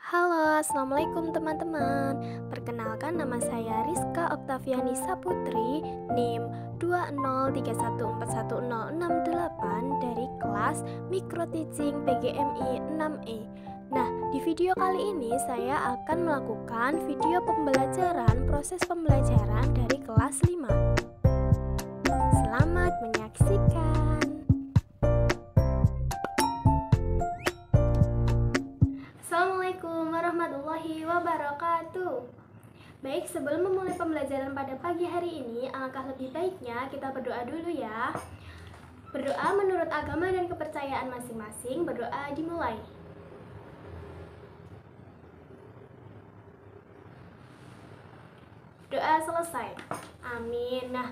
Halo, assalamualaikum teman-teman. Perkenalkan, nama saya Rizka Oktaviani Saputri, NIM 203141068 dari kelas Micro Teaching PGMI 6E. Nah, di video kali ini saya akan melakukan video pembelajaran proses pembelajaran dari kelas 5. Selamat menyaksikan. Assalamualaikum warahmatullahi wabarakatuh. Baik, sebelum memulai pembelajaran pada pagi hari ini, alangkah lebih baiknya kita berdoa dulu ya. Berdoa menurut agama dan kepercayaan masing-masing. Berdoa dimulai. Doa selesai. Amin. Nah,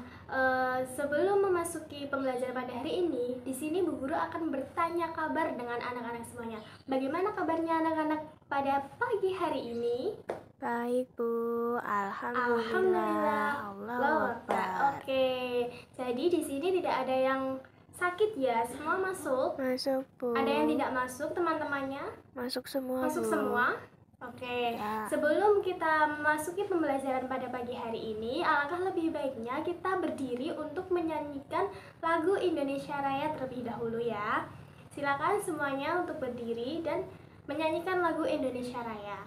sebelum memasuki pembelajaran pada hari ini, di sini Bu Guru akan bertanya kabar dengan anak-anak semuanya. Bagaimana kabarnya anak-anak pada pagi hari ini? Baik Bu, Alhamdulillah. Allahu Akbar. Oke, jadi di sini tidak ada yang sakit ya, semua masuk. Masuk Bu. Ada yang tidak masuk teman-temannya? Masuk semua Masuk Bu. semua? Oke, Ya. Sebelum kita memasuki pembelajaran pada pagi hari ini, alangkah lebih baiknya kita berdiri untuk menyanyikan lagu Indonesia Raya terlebih dahulu ya. Silakan semuanya untuk berdiri dan menyanyikan lagu Indonesia Raya.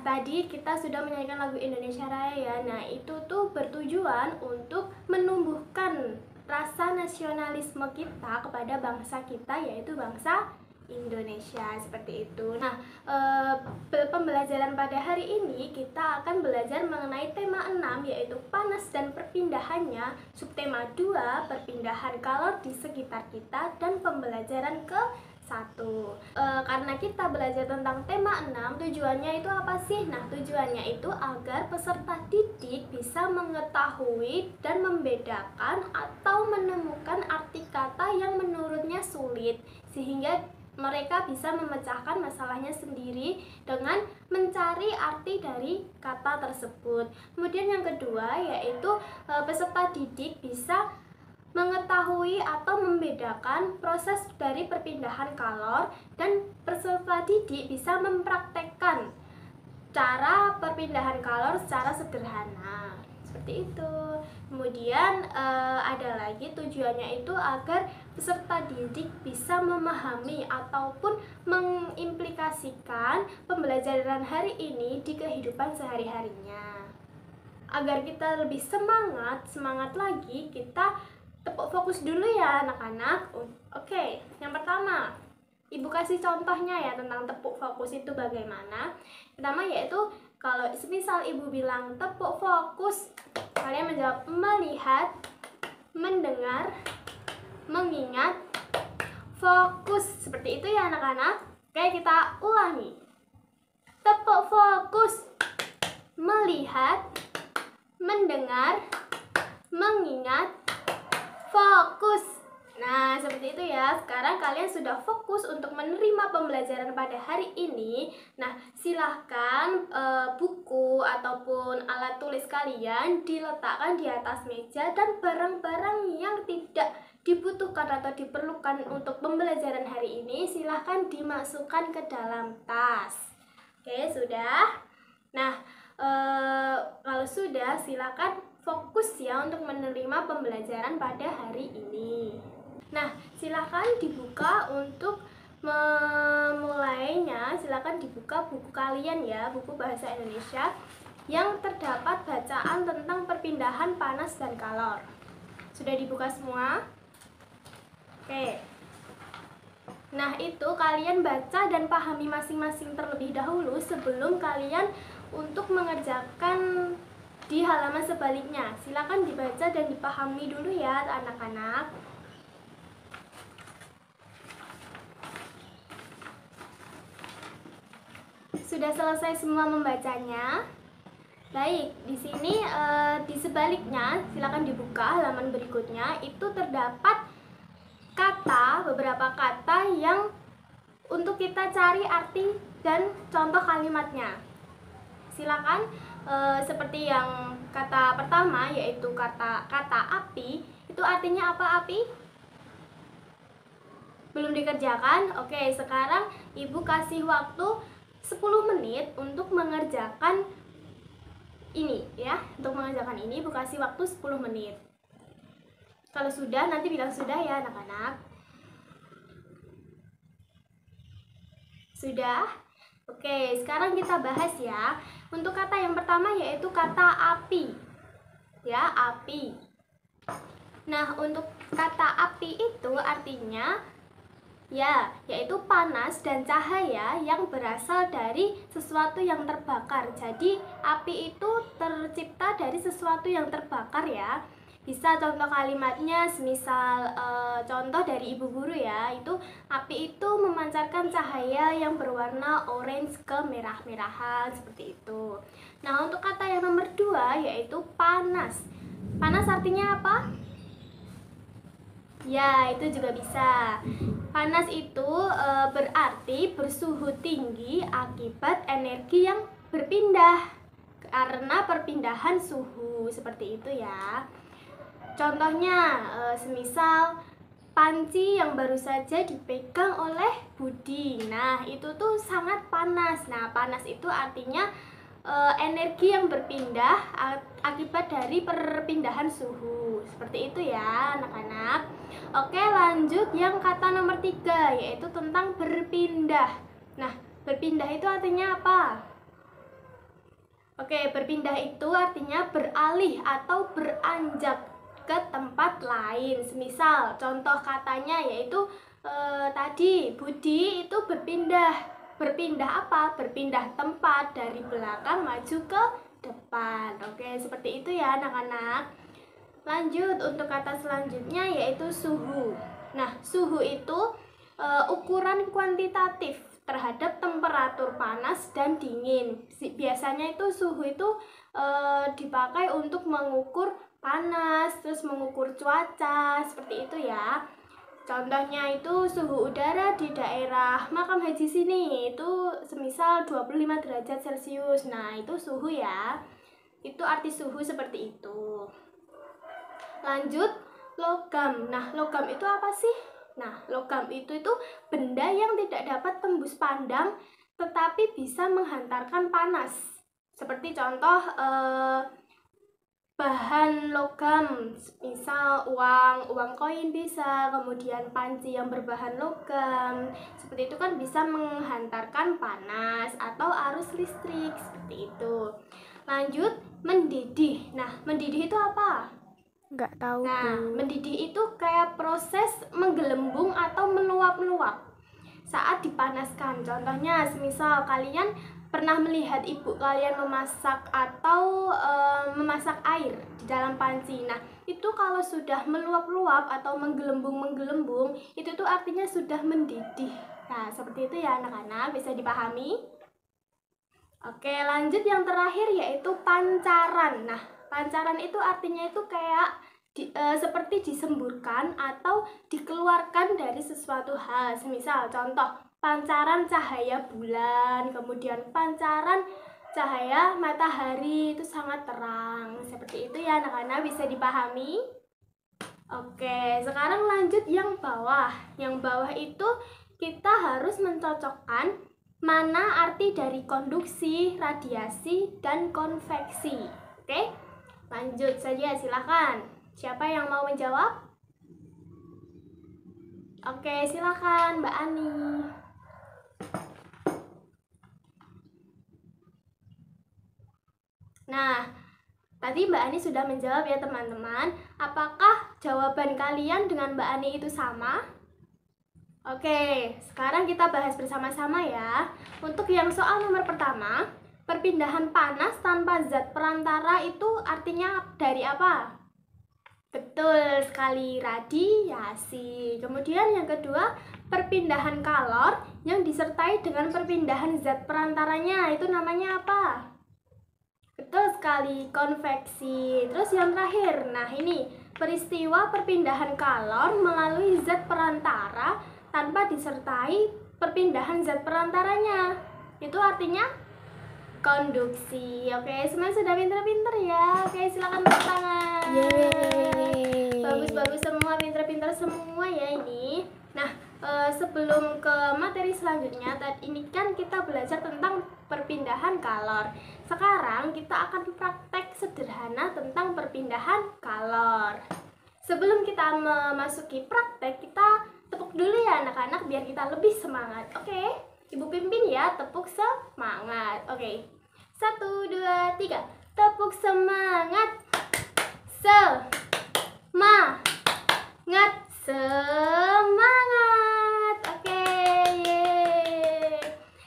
Tadi kita sudah menyanyikan lagu Indonesia Raya ya. Nah, itu tuh bertujuan untuk menumbuhkan rasa nasionalisme kita kepada bangsa kita, yaitu bangsa Indonesia, seperti itu. Nah, pembelajaran pada hari ini kita akan belajar mengenai tema 6, yaitu panas dan perpindahannya, subtema 2, perpindahan kalor di sekitar kita, dan pembelajaran ke 1. Karena kita belajar tentang tema 6, tujuannya itu apa sih? Nah, tujuannya itu agar peserta didik bisa mengetahui dan membedakan atau menemukan arti kata yang menurutnya sulit, sehingga mereka bisa memecahkan masalahnya sendiri dengan mencari arti dari kata tersebut. Kemudian yang kedua yaitu peserta didik bisa mengetahui atau membedakan proses dari perpindahan kalor, dan peserta didik bisa mempraktekkan cara perpindahan kalor secara sederhana, seperti itu. Kemudian ada lagi tujuannya itu agar peserta didik bisa memahami ataupun mengimplikasikan pembelajaran hari ini di kehidupan sehari-harinya. Agar kita lebih semangat lagi, kita tepuk fokus dulu ya anak-anak. Oke, yang pertama, Ibu kasih contohnya ya tentang tepuk fokus itu bagaimana. Pertama yaitu kalau semisal Ibu bilang tepuk fokus, kalian menjawab melihat, mendengar, mengingat, fokus. Seperti itu ya anak-anak. Oke, kita ulangi. Tepuk fokus, melihat, mendengar, mengingat, fokus. Nah, seperti itu ya. Sekarang kalian sudah fokus untuk menerima pembelajaran pada hari ini. Nah, silahkan buku ataupun alat tulis kalian diletakkan di atas meja, dan barang-barang yang tidak dibutuhkan atau diperlukan untuk pembelajaran hari ini silahkan dimasukkan ke dalam tas. Oke, sudah. Nah, kalau sudah, silakan fokus ya untuk menerima pembelajaran pada hari ini. Nah, silakan dibuka untuk memulainya. Silakan dibuka buku kalian ya, buku bahasa Indonesia yang terdapat bacaan tentang perpindahan panas dan kalor. Sudah dibuka semua? Oke. Nah, itu kalian baca dan pahami masing-masing terlebih dahulu sebelum kalian untuk mengerjakan di halaman sebaliknya. Silakan dibaca dan dipahami dulu ya anak-anak. Sudah selesai semua membacanya? Baik, di sini di sebaliknya silakan dibuka halaman berikutnya. Itu terdapat beberapa kata yang untuk kita cari arti dan contoh kalimatnya. Silakan seperti yang kata pertama, yaitu kata api. Itu artinya apa, api? Belum dikerjakan? Oke, sekarang Ibu kasih waktu 10 menit untuk mengerjakan ini ya. Untuk mengerjakan ini Ibu kasih waktu 10 menit. Kalau sudah, nanti bilang sudah ya anak-anak. Sudah? Oke, sekarang kita bahas ya. Untuk kata yang pertama yaitu kata api. Ya, api. Nah, untuk kata api itu artinya ya, yaitu panas dan cahaya yang berasal dari sesuatu yang terbakar. Jadi, api itu tercipta dari sesuatu yang terbakar ya. Bisa contoh kalimatnya, semisal contoh dari ibu guru ya, itu api itu memancarkan cahaya yang berwarna orange ke merah-merahan, seperti itu. Nah, untuk kata yang nomor 2 yaitu panas. Panas artinya apa? Ya, itu juga bisa. Panas itu berarti bersuhu tinggi akibat energi yang berpindah karena perpindahan suhu, seperti itu ya. Contohnya, semisal panci yang baru saja dipegang oleh Budi. Nah, itu tuh sangat panas. Nah, panas itu artinya energi yang berpindah akibat dari perpindahan suhu. Seperti itu ya anak-anak. Oke, lanjut yang kata nomor 3 yaitu tentang berpindah. Nah, berpindah itu artinya apa? Oke, berpindah itu artinya beralih atau beranjak ke tempat lain. Semisal contoh katanya yaitu tadi Budi itu berpindah. Berpindah apa? Berpindah tempat dari belakang maju ke depan. Oke, seperti itu ya anak-anak. Lanjut untuk kata selanjutnya yaitu suhu. Nah, suhu itu ukuran kuantitatif terhadap temperatur panas dan dingin. Biasanya itu suhu itu dipakai untuk mengukur panas, terus mengukur cuaca, seperti itu ya. Contohnya itu suhu udara di daerah Makam Haji sini itu semisal 25 derajat Celcius. Nah, itu suhu ya. Itu arti suhu seperti itu. Lanjut, logam. Nah, logam itu apa sih? Nah, logam itu benda yang tidak dapat tembus pandang tetapi bisa menghantarkan panas. Seperti contoh bahan logam, misal uang koin bisa, kemudian panci yang berbahan logam, seperti itu kan bisa menghantarkan panas atau arus listrik, seperti itu. Lanjut, mendidih. Nah, mendidih itu apa? Nggak tahu, Nah, Bu. mendidih itu kayak proses menggelembung atau meluap-luap saat dipanaskan. Contohnya, semisal kalian pernah melihat ibu kalian memasak atau memasak air di dalam panci. Nah, itu kalau sudah meluap-luap atau menggelembung-menggelembung, itu tuh artinya sudah mendidih. Nah, seperti itu ya anak-anak, bisa dipahami? Oke, lanjut yang terakhir yaitu pancaran. Nah, pancaran itu artinya itu kayak seperti disemburkan atau dikeluarkan dari sesuatu hal. Semisal contoh pancaran cahaya bulan, kemudian pancaran cahaya matahari itu sangat terang. Seperti itu ya anak-anak, bisa dipahami? Oke, sekarang lanjut yang bawah. Yang bawah itu kita harus mencocokkan mana arti dari konduksi, radiasi, dan konveksi. Oke, lanjut saja, silakan. Siapa yang mau menjawab? Oke, silakan Mbak Ani. Nah, tadi Mbak Ani sudah menjawab ya teman-teman. Apakah jawaban kalian dengan Mbak Ani itu sama? Oke, sekarang kita bahas bersama-sama ya. Untuk yang soal nomor pertama, perpindahan panas tanpa zat perantara itu artinya dari apa? Betul sekali, radiasi. Kemudian yang kedua, perpindahan kalor yang disertai dengan perpindahan zat perantaranya itu namanya apa? Betul sekali, konveksi. Terus yang terakhir, nah ini peristiwa perpindahan kalor melalui zat perantara tanpa disertai perpindahan zat perantaranya. Itu artinya konduksi. Oke, semuanya sudah pinter-pinter ya. Oke, silakan tepuk tangan. Yeay. Bagus-bagus semua, pinter-pinter semua ya ini. Nah, sebelum ke materi selanjutnya, ini kan kita belajar tentang perpindahan kalor. Sekarang kita akan praktek sederhana tentang perpindahan kalor. Sebelum kita memasuki praktek, kita tepuk dulu ya anak-anak biar kita lebih semangat. Oke? Ibu pimpin ya, tepuk semangat. Oke. 1, 2, 3. Tepuk semangat. Semangat. Semangat. Oke, yeay.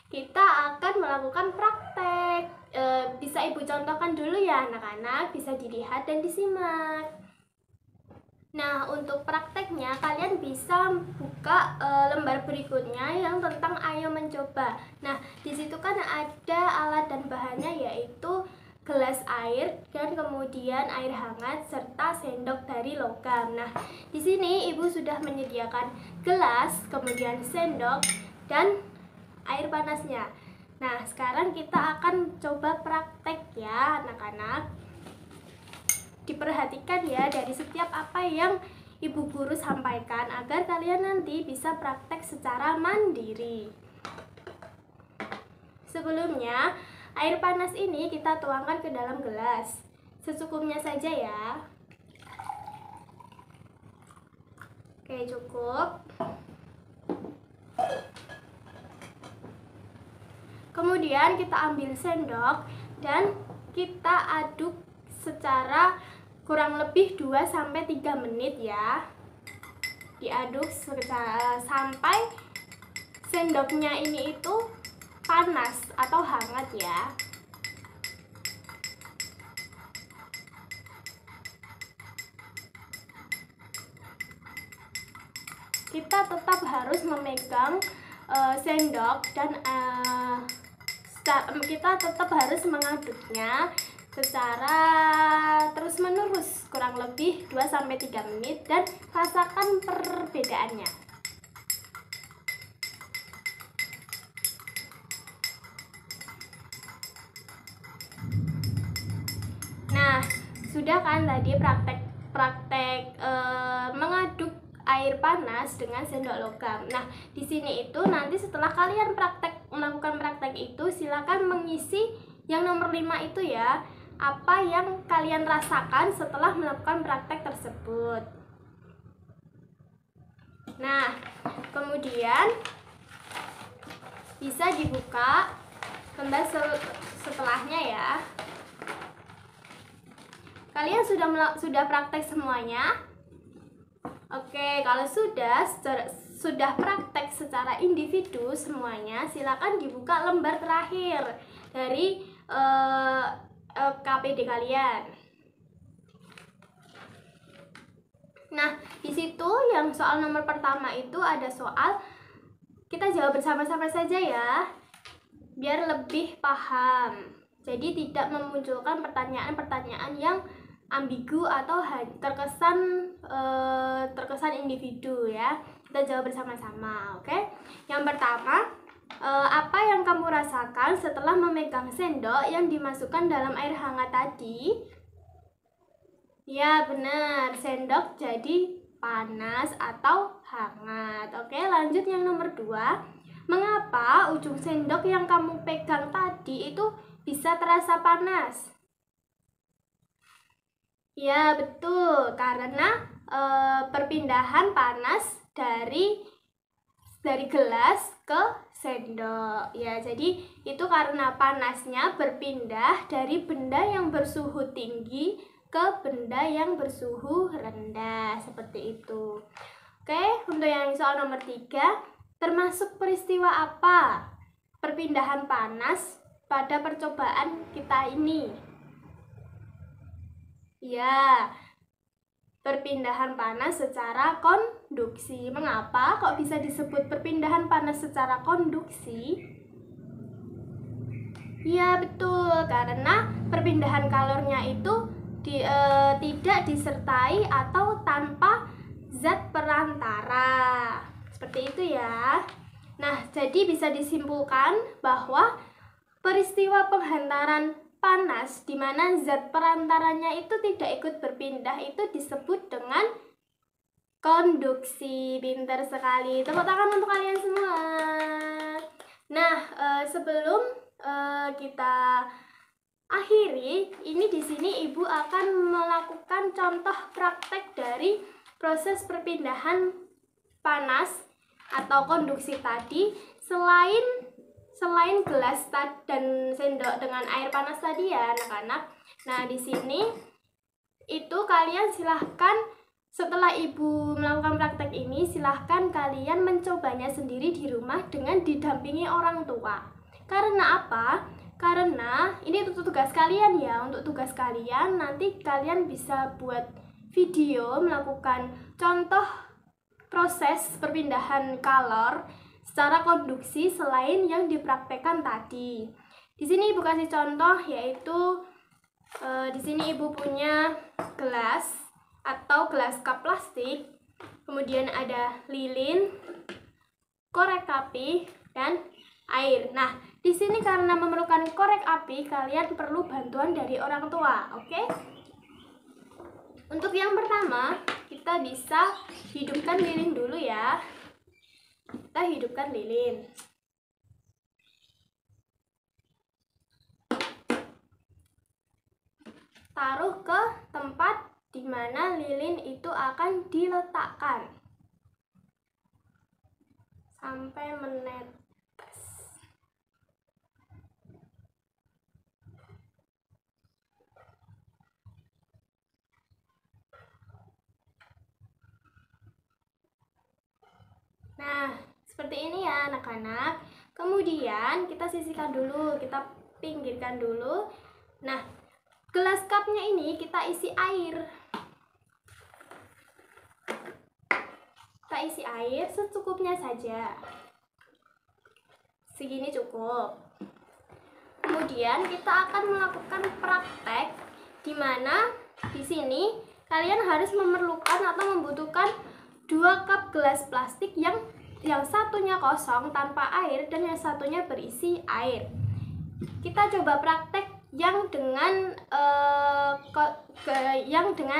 Kita akan melakukan praktek. Bisa Ibu contohkan dulu ya anak-anak, bisa dilihat dan disimak. Nah, untuk prakteknya kalian bisa buka lembar berikutnya yang tentang ayo mencoba. Nah, di situ kan ada alat dan bahannya yaitu gelas air dan kemudian air hangat serta sendok dari logam. Nah, di sini Ibu sudah menyediakan gelas, kemudian sendok dan air panasnya. Nah, sekarang kita akan coba praktek ya anak-anak. Diperhatikan ya dari setiap apa yang Ibu Guru sampaikan agar kalian nanti bisa praktek secara mandiri. Sebelumnya, air panas ini kita tuangkan ke dalam gelas. Secukupnya saja ya. Oke, cukup. Kemudian kita ambil sendok dan kita aduk secara kurang lebih 2-3 menit ya. Diaduk sampai sendoknya ini itu panas atau hangat ya. Kita tetap harus memegang sendok dan kita tetap harus mengaduknya secara terus-menerus kurang lebih 2-3 menit dan rasakan perbedaannya. Nah, sudah kan tadi praktek mengaduk air panas dengan sendok logam. Nah, di sini itu nanti setelah kalian melakukan praktek itu, silakan mengisi yang nomor 5 itu ya. Apa yang kalian rasakan setelah melakukan praktek tersebut. Nah, kemudian bisa dibuka lembar setelahnya ya. Kalian sudah praktek semuanya? Oke, kalau sudah praktek secara individu semuanya, silakan dibuka lembar terakhir dari KPD kalian. Nah, di situ yang soal nomor pertama itu ada soal, kita jawab bersama-sama saja ya, biar lebih paham. Jadi tidak memunculkan pertanyaan-pertanyaan yang ambigu atau terkesan individu ya. Kita jawab bersama-sama, oke? Yang pertama, apa yang kamu rasakan setelah memegang sendok yang dimasukkan dalam air hangat tadi? Ya, benar. Sendok jadi panas atau hangat. Oke, lanjut yang nomor 2. Mengapa ujung sendok yang kamu pegang tadi itu bisa terasa panas? Ya, betul. Karena perpindahan panas dari gelas ke sendok. Ya, jadi itu karena panasnya berpindah dari benda yang bersuhu tinggi ke benda yang bersuhu rendah, seperti itu. Oke, untuk yang soal nomor 3, termasuk peristiwa apa perpindahan panas pada percobaan kita ini? Ya, perpindahan panas secara konduksi. Mengapa kok bisa disebut perpindahan panas secara konduksi? Ya, betul, karena perpindahan kalornya itu tidak disertai atau tanpa zat perantara. Seperti itu ya. Nah, jadi bisa disimpulkan bahwa peristiwa penghantaran panas di mana zat perantaranya itu tidak ikut berpindah itu disebut dengan konduksi. Pintar sekali. Tepuk tangan untuk kalian semua. Nah, sebelum kita akhiri, ini di sini Ibu akan melakukan contoh praktek dari proses perpindahan panas atau konduksi tadi selain gelas dan sendok dengan air panas tadi ya, anak-anak. Nah, di sini itu kalian silahkan setelah Ibu melakukan praktek ini, silahkan kalian mencobanya sendiri di rumah dengan didampingi orang tua. Karena apa? Karena ini untuk tugas kalian ya. Untuk tugas kalian nanti kalian bisa buat video melakukan contoh proses perpindahan kalor secara konduksi selain yang dipraktekkan tadi. Di sini Ibu kasih contoh, yaitu di sini Ibu punya gelas atau gelas cup plastik, kemudian ada lilin, korek api, dan air. Nah, di sini karena memerlukan korek api, kalian perlu bantuan dari orang tua, oke? Untuk yang pertama, kita bisa hidupkan lilin dulu ya. Kita hidupkan lilin. Taruh ke tempat di mana lilin itu akan diletakkan sampai menetes. Nah, seperti ini ya anak-anak. Kemudian kita sisihkan dulu, kita pinggirkan dulu. Nah, gelas cupnya ini kita isi air. Kita isi air secukupnya saja. Segini cukup. Kemudian kita akan melakukan praktek di mana di sini kalian harus memerlukan atau membutuhkan 2 cup gelas plastik yang satunya kosong tanpa air dan yang satunya berisi air. Kita coba praktek yang dengan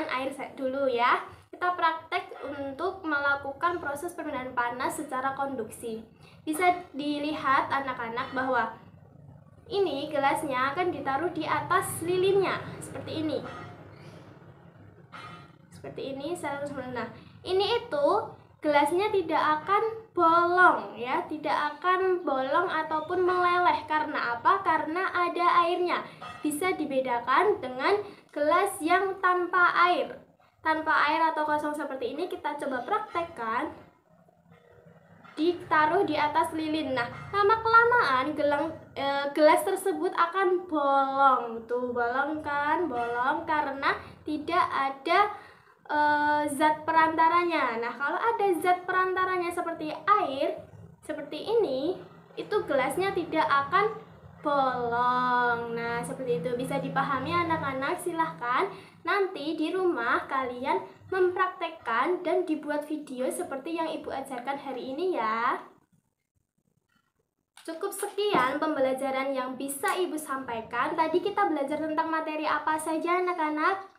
air dulu ya. Kita praktek untuk melakukan proses perpindahan panas secara konduksi. Bisa dilihat anak-anak bahwa ini gelasnya akan ditaruh di atas lilinnya seperti ini. Seperti ini. Nah, ini itu gelasnya tidak akan bolong ya, tidak akan bolong ataupun meleleh. Karena apa? Karena ada airnya. Bisa dibedakan dengan gelas yang tanpa air. Tanpa air atau kosong seperti ini, kita coba praktekkan. Ditaruh di atas lilin. Nah, lama-kelamaan gelas tersebut akan bolong. Tuh, bolong kan? Bolong karena tidak ada zat perantaranya. Nah, kalau ada zat perantaranya seperti air, seperti ini, itu gelasnya tidak akan bolong. Nah, seperti itu bisa dipahami anak-anak. Silahkan nanti di rumah kalian mempraktekkan dan dibuat video seperti yang Ibu ajarkan hari ini ya. Cukup sekian pembelajaran yang bisa Ibu sampaikan. Tadi kita belajar tentang materi apa saja anak-anak?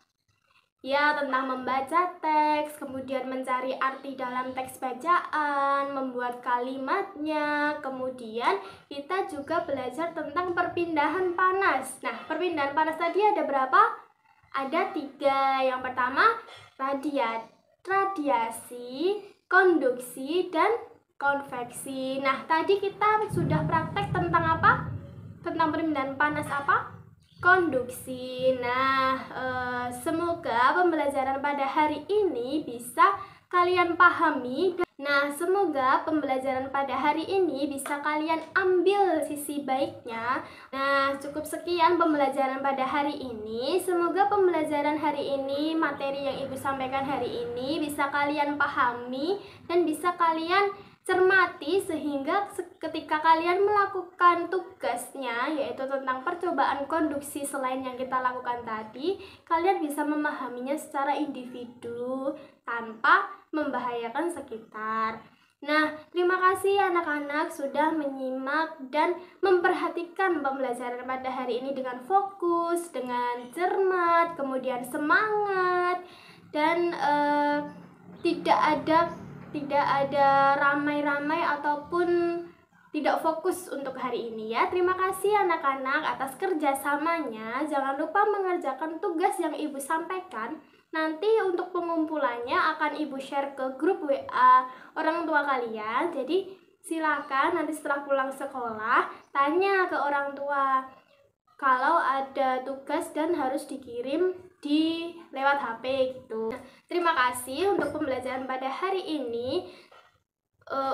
Ya, tentang membaca teks, kemudian mencari arti dalam teks bacaan, membuat kalimatnya, kemudian kita juga belajar tentang perpindahan panas. Nah, perpindahan panas tadi ada berapa? Ada 3. Yang pertama, radiasi, konduksi, dan konveksi. Nah, tadi kita sudah praktek tentang apa? Tentang perpindahan panas apa? Konduksi. Nah, semoga pembelajaran pada hari ini bisa kalian pahami. Nah, semoga pembelajaran pada hari ini bisa kalian ambil sisi baiknya. Nah, cukup sekian pembelajaran pada hari ini. Semoga pembelajaran hari ini, materi yang Ibu sampaikan hari ini bisa kalian pahami dan bisa kalian cermati, sehingga ketika kalian melakukan tugasnya, yaitu tentang percobaan konduksi selain yang kita lakukan tadi, kalian bisa memahaminya secara individu tanpa membahayakan sekitar. Nah, terima kasih anak-anak sudah menyimak dan memperhatikan pembelajaran pada hari ini dengan fokus, dengan cermat, kemudian semangat, dan tidak ada ramai-ramai ataupun tidak fokus untuk hari ini ya. Terima kasih anak-anak atas kerjasamanya. Jangan lupa mengerjakan tugas yang Ibu sampaikan. Nanti untuk pengumpulannya akan Ibu share ke grup WA orang tua kalian. Jadi silakan nanti setelah pulang sekolah tanya ke orang tua kalau ada tugas dan harus dikirim di lewat HP gitu. Nah, terima kasih untuk pembelajaran pada hari ini.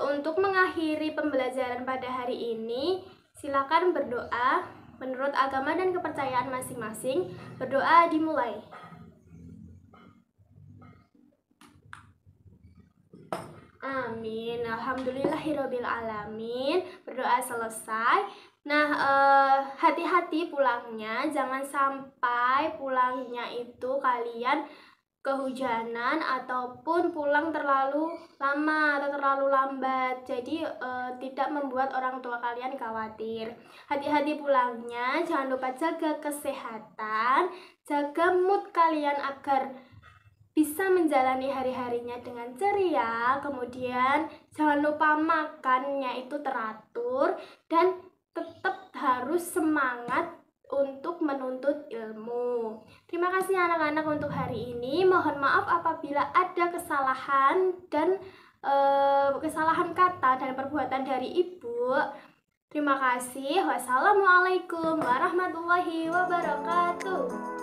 Untuk mengakhiri pembelajaran pada hari ini, silakan berdoa menurut agama dan kepercayaan masing-masing. Berdoa dimulai. Amin. Alhamdulillahirabbil alamin. Berdoa selesai. Nah, hati-hati pulangnya. Jangan sampai pulangnya itu kalian kehujanan ataupun pulang terlalu lama atau terlalu lambat. Jadi tidak membuat orang tua kalian khawatir. Hati-hati pulangnya. Jangan lupa jaga kesehatan, jaga mood kalian agar bisa menjalani hari-harinya dengan ceria. Kemudian jangan lupa makannya itu teratur dan tetap harus semangat untuk menuntut ilmu. Terima kasih anak-anak untuk hari ini. Mohon maaf apabila ada kesalahan dan kesalahan kata dan perbuatan dari Ibu. Terima kasih. Wassalamualaikum warahmatullahi wabarakatuh.